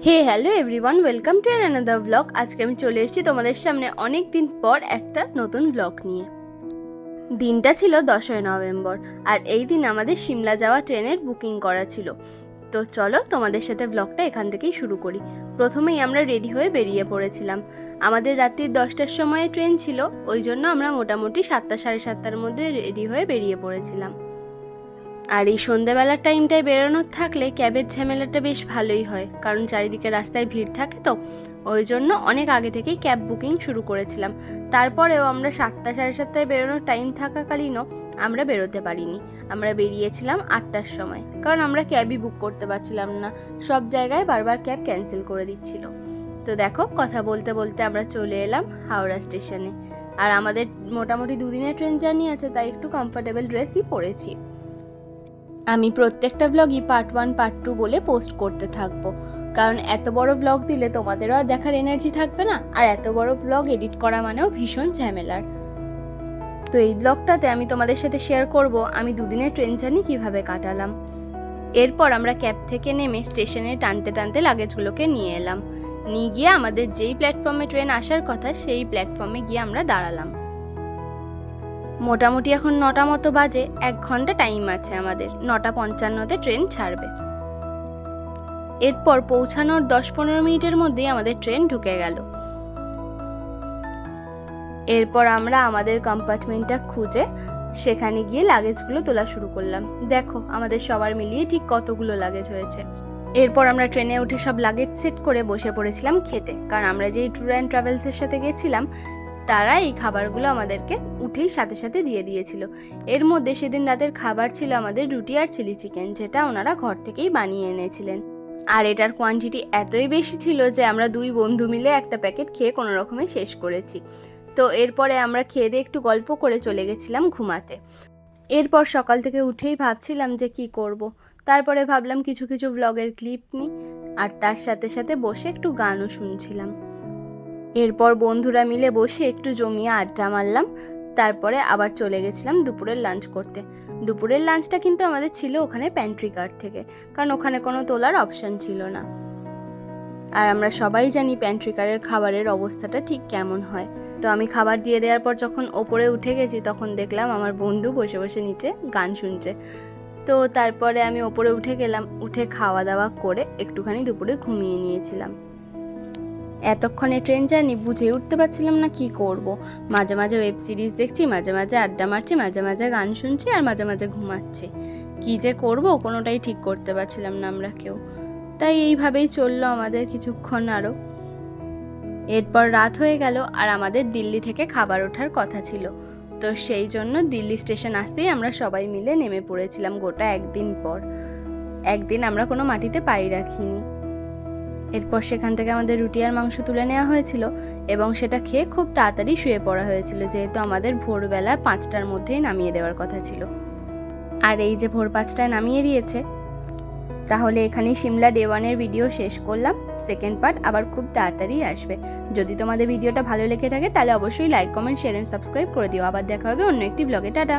Hey hello everyone, welcome to another blog. আজকে আমি চলে এসেছি তোমাদের সামনে অনেক দিন পর একটা নতুন ব্লগ নিয়ে। দিনটা ছিল 10ই নভেম্বর, আর এই দিন আমাদের সিমলা যাওয়া ট্রেনের বুকিং করা ছিল। তো চলো তোমাদের সাথে ব্লগটা এখান থেকেই শুরু করি। প্রথমেই আমরা রেডি হয়ে বেরিয়ে পড়েছিলাম। আমাদের রাত্রি 10টার সময় ট্রেন ছিল, ওই জন্য আমরা মোটামুটি 7টা সাড়ে 7টার মধ্যে রেডি হয়ে বেরিয়ে পড়েছিলাম। আর এই সন্ধ্যাবেলার টাইমটায় বেরোনোর থাকলে ক্যাবের ঝামেলাটা বেশ ভালোই হয়, কারণ চারিদিকে রাস্তায় ভিড় থাকে, তো ওই জন্য অনেক আগে থেকেই ক্যাব বুকিং শুরু করেছিলাম। তারপরেও আমরা 7টা সাড়ে 7টায় বেরোনোর টাইম থাকাকালীনও আমরা বেরোতে পারিনি। আমরা বেরিয়েছিলাম 8টার সময়, কারণ আমরা ক্যাবই বুক করতে পারছিলাম না, সব জায়গায় বারবার ক্যাব ক্যান্সেল করে দিচ্ছিল। তো দেখো, কথা বলতে বলতে আমরা চলে এলাম হাওড়া স্টেশনে। আর আমাদের মোটামুটি দুদিনের ট্রেন জার্নি আছে, তাই একটু কমফোর্টেবল ড্রেসই পরেছি। আমি প্রত্যেকটা ব্লগই পার্ট 1 পার্ট 2 বলে পোস্ট করতে থাকবো, কারণ এত বড় ব্লগ দিলে তোমাদেরও আর দেখার এনার্জি থাকবে না, আর এত বড় ব্লগ এডিট করা মানেও ভীষণ ঝামেলার। তো এই ব্লগটাতে আমি তোমাদের সাথে শেয়ার করব আমি দুদিনের ট্রেন জার্নি কীভাবে কাটালাম। এরপর আমরা ক্যাব থেকে নেমে স্টেশনে টানতে টানতে লাগেজগুলোকে নিয়ে এলাম। নিয়ে গিয়ে আমাদের যেই প্ল্যাটফর্মে ট্রেন আসার কথা সেই প্ল্যাটফর্মে গিয়ে আমরা দাঁড়ালাম। মোটামুটি এখন 9টা মতো বাজে, 1 ঘন্টা টাইম আছে আমাদের। 9:55-তে ট্রেন ছাড়বে। এরপর পৌঁছানোর 10-15 মিনিটের মধ্যেই আমাদের ট্রেন ঢুকে গেল। এরপর আমরা আমাদের কম্পার্টমেন্টটা খুঁজে সেখানে গিয়ে লাগেজগুলো তোলা শুরু করলাম। দেখো আমাদের সবার মিলিয়ে ঠিক কতগুলো লাগেজ হয়েছে। এরপর আমরা ট্রেনে উঠে সব লাগেজ সেট করে বসে পড়েছিলাম খেতে, কারণ আমরা যেই ট্যুর অ্যান্ড ট্রাভেলসের সাথে গেছিলাম তারা এই খাবারগুলো আমাদেরকে উঠেই সাথে সাথে দিয়ে দিয়েছিল। এর মধ্যে সেদিন রাতের খাবার ছিল আমাদের রুটি আর চিলি চিকেন, যেটা ওনারা ঘর থেকেই বানিয়ে এনেছিলেন। আর এটার কোয়ান্টিটি এতই বেশি ছিল যে আমরা 2 বন্ধু মিলে একটা প্যাকেট খেয়ে কোনো রকমে শেষ করেছি। তো এরপরে আমরা খেয়ে দিয়ে একটু গল্প করে চলে গেছিলাম ঘুমাতে। এরপর সকাল থেকে উঠেই ভাবছিলাম যে কি করব। তারপরে ভাবলাম কিছু কিছু ব্লগের ক্লিপ নিই, আর তার সাথে সাথে বসে একটু গানও শুনছিলাম। এরপর বন্ধুরা মিলে বসে একটু জমিয়ে আড্ডা মারলাম। তারপরে আবার চলে গেছিলাম দুপুরের লাঞ্চ করতে। দুপুরের লাঞ্চটা কিন্তু আমাদের ছিল ওখানে প্যান্ট্রি কার থেকে, কারণ ওখানে কোনো তোলার অপশান ছিল না। আর আমরা সবাই জানি প্যান্ট্রি কারের খাবারের অবস্থাটা ঠিক কেমন হয়। তো আমি খাবার দিয়ে দেওয়ার পর যখন ওপরে উঠে গেছি, তখন দেখলাম আমার বন্ধু বসে বসে নিচে গান শুনছে। তো তারপরে আমি ওপরে উঠে গেলাম, উঠে খাওয়া দাওয়া করে একটুখানি দুপুরে ঘুমিয়ে নিয়েছিলাম। এতক্ষণে ট্রেন জার্নি বুঝে উঠতে পারছিলাম না কি করব। মাঝে মাঝে ওয়েব সিরিজ দেখছি, মাঝে মাঝে আড্ডা মারছি, মাঝে মাঝে গান শুনছি, আর মাঝে মাঝে ঘুমাচ্ছি। কি যে করব কোনোটাই ঠিক করতে পারছিলাম না আমরা কেউ। তাই এইভাবেই চললো আমাদের কিছুক্ষণ আরও। এরপর রাত হয়ে গেল, আর আমাদের দিল্লি থেকে খাবার ওঠার কথা ছিল। তো সেই জন্য দিল্লি স্টেশন আসতেই আমরা সবাই মিলে নেমে পড়েছিলাম। গোটা একদিন পর, একদিন আমরা কোনো মাটিতে পাই রাখিনি। এরপর সেখান থেকে আমাদের রুটি আর মাংস তুলে নেওয়া হয়েছিল, এবং সেটা খেয়ে খুব তাড়াতাড়ি শুয়ে পড়া হয়েছিল, যেহেতু আমাদের ভোরবেলা 5টার মধ্যেই নামিয়ে দেওয়ার কথা ছিল। আর এই যে ভোর 5টায় নামিয়ে দিয়েছে। তাহলে এখানেই সিমলা ডে 1-এর ভিডিও শেষ করলাম। সেকেন্ড পার্ট আবার খুব তাড়াতাড়ি আসবে। যদি তোমাদের ভিডিওটা ভালো লেগে থাকে তাহলে অবশ্যই like, comment, share and subscribe করে দিও। আবার দেখা হবে অন্য একটি ব্লগে। টাটা।